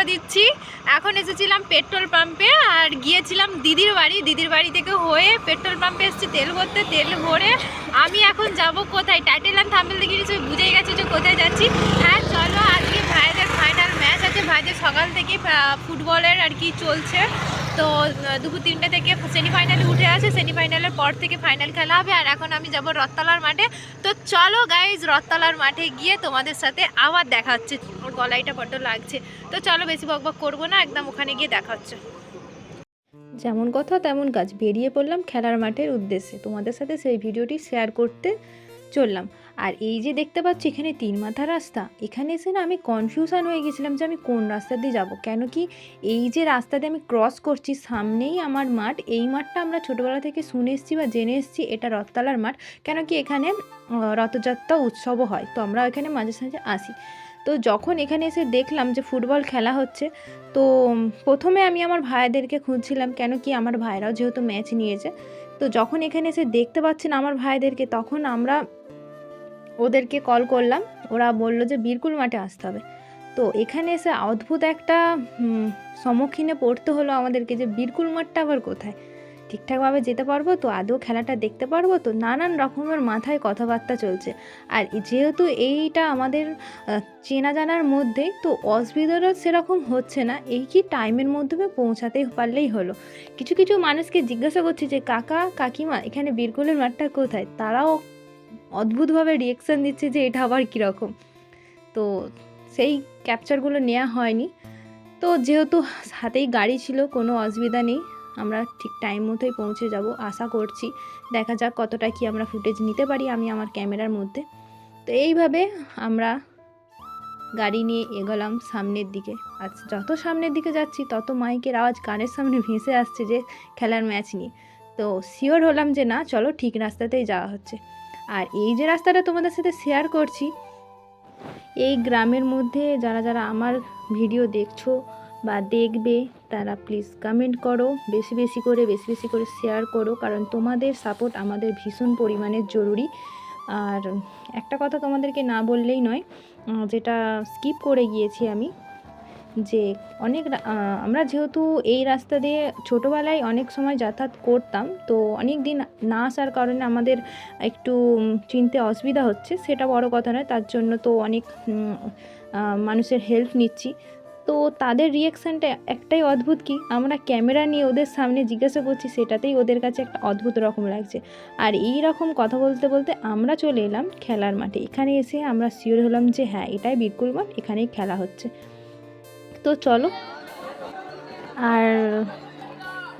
দিচ্ছি। এখন এসেছিলাম পেট্রোল পাম্পে আর গিয়েছিলাম দিদির বাড়ি থেকে হয়ে পেট্রোল পাম্পে এসেছি তেল ভরতে। তেল ভরে আমি এখন যাব কোথায়, টাইটেল অ্যান্ড থাম্বনেল দেখে নিশ্চয়ই বুঝেই গেছে যে কোথায় যাচ্ছি। হ্যাঁ চলো, আজকে ভাইদের ফাইনাল ম্যাচ আছে। ভাইদের সকাল থেকে ফুটবলের আর কি চলছে, তো দুপুর 3টে থেকে সেমিফাইনালে উঠে আছে, সেমিফাইনালের পর থেকে ফাইনাল খেলা হবে। আর এখন আমি যাব রথতলার মাঠে। তো চলো গাইজ, রথতলার মাঠে গিয়ে তোমাদের সাথে আবার দেখা হচ্ছে। ওর গলাইটা বড্ড লাগছে, তো চলো বেশি বকবক করবো না, একদম ওখানে গিয়ে দেখা হচ্ছে। যেমন কথা তেমন কাজ, বেরিয়ে পড়লাম খেলার মাঠের উদ্দেশ্যে, তোমাদের সাথে সেই ভিডিওটি শেয়ার করতে চললাম। আর এই যে দেখতে পাচ্ছি এখানে 3 মাথা রাস্তা, এখানে এসে না আমি কনফিউশন হয়ে গেছিলাম যে আমি কোন রাস্তা দিয়ে যাব। কেন কি এই যে রাস্তা দিয়ে আমি ক্রস করছি, সামনেই আমার মাঠ। এই মাঠটা আমরা ছোটোবেলা থেকে শুনে এসেছি বা জেনে এসেছি এটা রথতলার মাঠ। কেন কি এখানে রথযাত্রা উৎসবও হয়, তো আমরা এখানে মাঝে সাঝে আসি। তো যখন এখানে এসে দেখলাম যে ফুটবল খেলা হচ্ছে, তো প্রথমে আমি আমার ভাইদেরকে খুঁজছিলাম, কেন কি আমার ভাইরাও যেহেতু ম্যাচ নিয়েছে। তো যখন এখানে এসে দেখতে পাচ্ছি না আমার ভাইদেরকে, তখন আমরা ওদেরকে কল করলাম। ওরা বলল যে বীরকুল মাঠে আসতে হবে। তো এখানে এসে অদ্ভুত একটা সম্মুখীনে পড়তে হলো আমাদেরকে, যে বীরকুল মাঠটা আবার কোথায়, ঠিকঠাকভাবে যেতে পারবো তো, আদৌ খেলাটা দেখতে পারবো তো, নানান রকমের মাথায় কথাবার্তা চলছে। আর যেহেতু এইটা আমাদের চেনা জানার মধ্যে, তো অসুবিধাটা সেরকম হচ্ছে না, এই কি টাইমের মাধ্যমে পৌঁছাতে পারলেই হলো। কিছু কিছু মানুষকে জিজ্ঞাসা করছি যে কাকা কাকিমা এখানে বীরকুলের মাঠটা কোথায়, তারাও অদ্ভুতভাবে রিয়েকশান দিচ্ছে যে এটা আবার কীরকম। তো সেই ক্যাপচারগুলো নেওয়া হয়নি। তো যেহেতু হাতেই গাড়ি ছিল, কোনো অসুবিধা নেই, আমরা ঠিক টাইম মতোই পৌঁছে যাব আশা করছি। দেখা যাক কতটা কি আমরা ফুটেজ নিতে পারি আমি আমার ক্যামেরার মধ্যে। তো এইভাবে আমরা গাড়ি নিয়ে এগোলাম সামনের দিকে। আর যত সামনের দিকে যাচ্ছি তত মাইকের আওয়াজ কানের সামনে ভেসে আসছে যে খেলার ম্যাচ নিয়ে। তো শিওর হলাম যে না, চলো ঠিক রাস্তাতেই যাওয়া হচ্ছে। আর এই যে রাস্তাটা তোমাদের সাথে শেয়ার করছি, এই গ্রামের মধ্যে যারা যারা আমার ভিডিও দেখছো বা দেখবে, তারা প্লিজ কমেন্ট করো, বেশি বেশি করে শেয়ার করো, কারণ তোমাদের সাপোর্ট আমাদের ভীষণ পরিমাণে জরুরি। আর একটা কথা তোমাদেরকে না বললেই নয়, যেটা স্কিপ করে গিয়েছি আমি, যে আমরা যেহেতু এই রাস্তা দিয়ে ছোটোবেলায় অনেক সময় যাতায়াত করতাম, তো অনেক দিন না আসার কারণে আমাদের একটু চিনতে অসুবিধা হচ্ছে, সেটা বড় কথা নয়। তার জন্য তো অনেক মানুষের হেল্প নিচ্ছি। তো তাদের রিয়াকশানটা একটাই অদ্ভুত, কি আমরা ক্যামেরা নিয়ে ওদের সামনে জিজ্ঞাসা করছি, সেটাতেই ওদের কাছে একটা অদ্ভুত রকম লাগছে। আর এই রকম কথা বলতে বলতে আমরা চলে এলাম খেলার মাঠে। এখানে এসে আমরা শিওর হলাম যে হ্যাঁ, এটাই বীরকুল মাঠ, এখানেই খেলা হচ্ছে। তো চলো, আর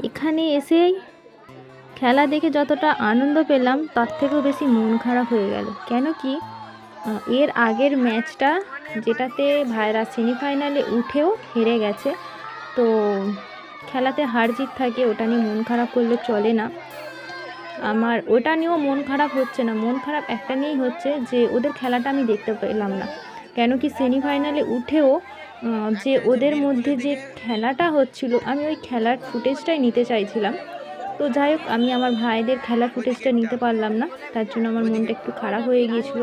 এখানে এসেই খেলা দেখে যতটা আনন্দ পেলাম তার থেকেও বেশি মন খারাপ হয়ে গেল। কেন কি এর আগের ম্যাচটা, যেটাতে ভাইরা সেমিফাইনালে উঠেও হেরে গেছে, তো খেলাতে হার জিত থাকে, ওটা নিয়ে মন খারাপ করলে চলে না। আমার ওটা নিয়েও মন খারাপ হচ্ছে না, মন খারাপ একটা নিয়েই হচ্ছে যে ওদের খেলাটা আমি দেখতে পেলাম না। কেন কি সেমিফাইনালে উঠেও যে ওদের মধ্যে যে খেলাটা হচ্ছিল, আমি ওই খেলার ফুটেজটাই নিতে চাইছিলাম। তো যাই হোক, আমি আমার ভাইদের খেলার ফুটেজটা নিতে পারলাম না, তার জন্য আমার মনটা একটু খারাপ হয়ে গিয়েছিল।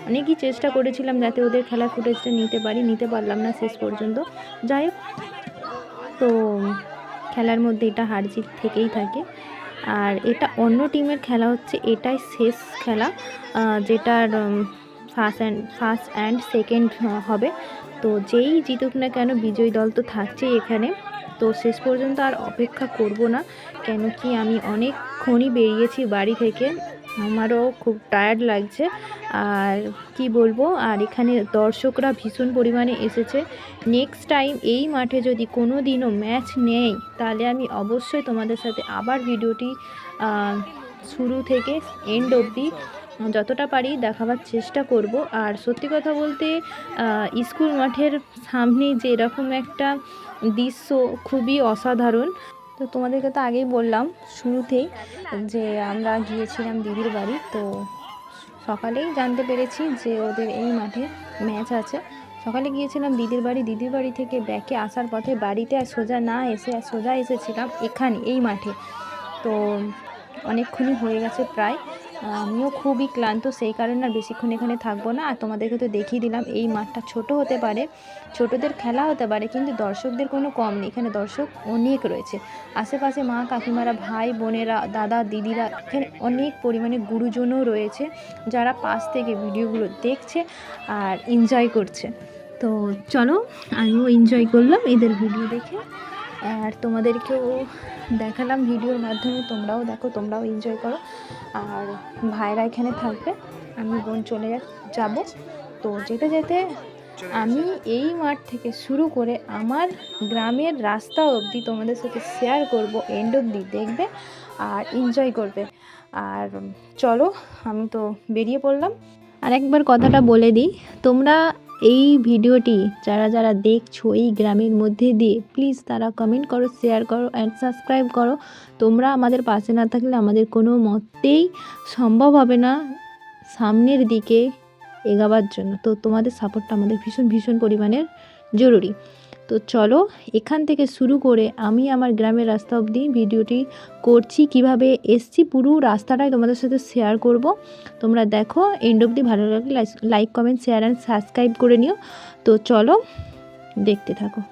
অনেকই চেষ্টা করেছিলাম যাতে ওদের খেলার ফুটেজটা নিতে পারলাম না শেষ পর্যন্ত। যাই হোক, তো খেলার মধ্যে এটা হার জিত থেকেই থাকে। আর এটা অন্য টিমের খেলা হচ্ছে, এটাই শেষ খেলা, যেটার ফার্স্ট অ্যান্ড সেকেন্ড হবে। তো যেই জিতুক না কেন, বিজয়ী দল তো থাকছেই এখানে। তো শেষ পর্যন্ত আর অপেক্ষা করব না, কেন কি আমি অনেকক্ষণই বেরিয়েছি বাড়ি থেকে, আমারও খুব টায়ার্ড লাগছে। আর কি বলবো, আর এখানে দর্শকরা ভীষণ পরিমাণে এসেছে। নেক্সট টাইম এই মাঠে যদি কোনো দিনও ম্যাচ নেই, তাহলে আমি অবশ্যই তোমাদের সাথে আবার ভিডিওটি শুরু থেকে এন্ড অবধি যতটা পারি দেখাবার চেষ্টা করব। আর সত্যি কথা বলতে স্কুল মাঠের সামনে যে এরকম একটা দৃশ্য খুবই অসাধারণ। তো তোমাদেরকে তো আগেই বললাম শুরুতেই যে আমরা গিয়েছিলাম দিদির বাড়ি। তো সকালেই জানতে পেরেছি যে ওদের এই মাঠে ম্যাচ আছে। সকালে গিয়েছিলাম দিদির বাড়ি থেকে ব্যাকে আসার পথে বাড়িতে আর সোজা না এসে সোজা এসেছিলাম এখানে এই মাঠে। তো অনেকক্ষণই হয়ে গেছে প্রায়। আমিও খুবই ক্লান্ত, সেই কারণে আর বেশিক্ষণ এখানে থাকবো না। আর তোমাদেরকে তো দেখিয়ে দিলাম এই মাঠটা ছোট হতে পারে, ছোটদের খেলা হতে পারে, কিন্তু দর্শকদের কোনো কম নেই, এখানে দর্শক অনেক রয়েছে। আশেপাশে মা কাকিমারা, ভাই বোনেরা, দাদা দিদিরা, এখানে অনেক পরিমাণে গুরুজনও রয়েছে যারা পাশ থেকে ভিডিওগুলো দেখছে আর এনজয় করছে। তো চলো, আমিও এনজয় করলাম এদের ভিডিও দেখে, আর তোমাদেরকেও দেখালাম ভিডিওর মাধ্যমে। তোমরাও দেখো, তোমরাও এনজয় করো। আর ভাইরা এখানে থাকবে, আমি বোন চলে যাব। তো যেতে যেতে আমি এই মাঠ থেকে শুরু করে আমার গ্রামের রাস্তা অবধি তোমাদের সাথে শেয়ার করব, এন্ড অবধি দেখবে আর এনজয় করবে। আর চলো, আমি তো বেরিয়ে পড়লাম। আর একবার কথাটা বলে দিই, তোমরা এই ভিডিওটি যারা যারা দেখছো এই গ্রামের মধ্যে দিয়ে, প্লিজ তারা কমেন্ট করো, শেয়ার করো অ্যান্ড সাবস্ক্রাইব করো। তোমরা আমাদের পাশে না থাকলে আমাদের কোনো মতেই সম্ভব হবে না সামনের দিকে এগাবার জন্য। তো তোমাদের সাপোর্টটা আমাদের ভীষণ ভীষণ পরিমাণের জরুরি। তো চলো, এখান থেকে শুরু করে আমি আমার গ্রামের রাস্তা অবধি ভিডিওটি করছি, কিভাবে এসছি পুরো রাস্তাটাই তোমাদের সাথে শেয়ার করব। তোমরা দেখো, এন্ড অবধি ভালো লাগলে like comment share and subscribe করে নিও। তো চলো, দেখতে থাকো।